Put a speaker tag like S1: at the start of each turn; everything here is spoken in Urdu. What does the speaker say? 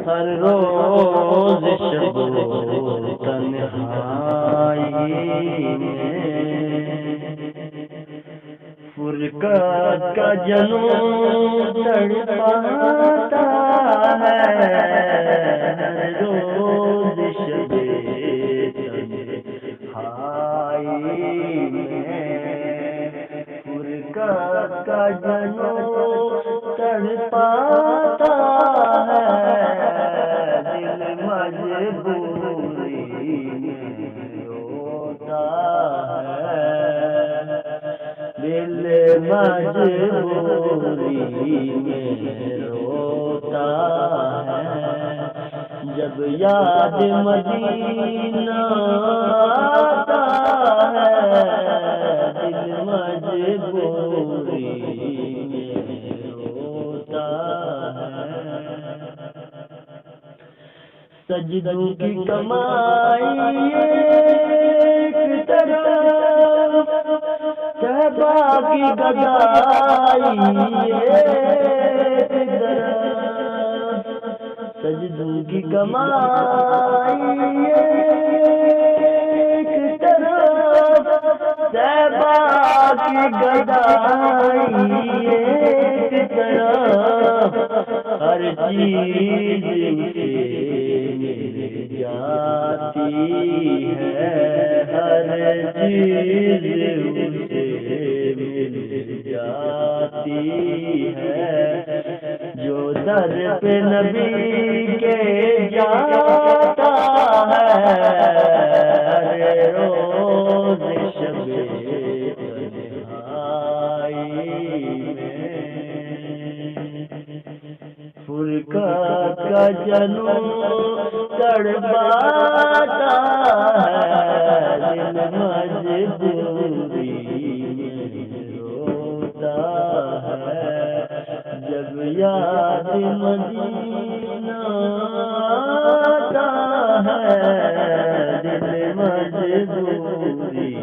S1: ہر روز شب و تنہائی میں فرقت کا جنون تڑپاتا ہے، ہر روز شب تنہائی میں فرقت کا جنون تڑپاتا ہے، دل مجبوری میں روتا ہے، دل مجبوری میں روتا ہے، جب یاد مدینہ آتا ہے، دل مجبوری میں روتا ہے، سجدوں کی کمائی ایک طرف، صحبا کی گدائی ایک طرف، سجدوں کی کمائی ایک طرف، صحبا کی گدائی ایک طرف، ہر چیز مل جاتی ہے، ہر چیز مل جاتی ہے، جو در پہ نبی کے جاتا ہے، ہر روز شب تنہائی میں فرقت کا جنون تڑپاتا ہے، دل مجبوری میں روتا ہے، جب یاد مدینہ آتا ہے، دل مجبوری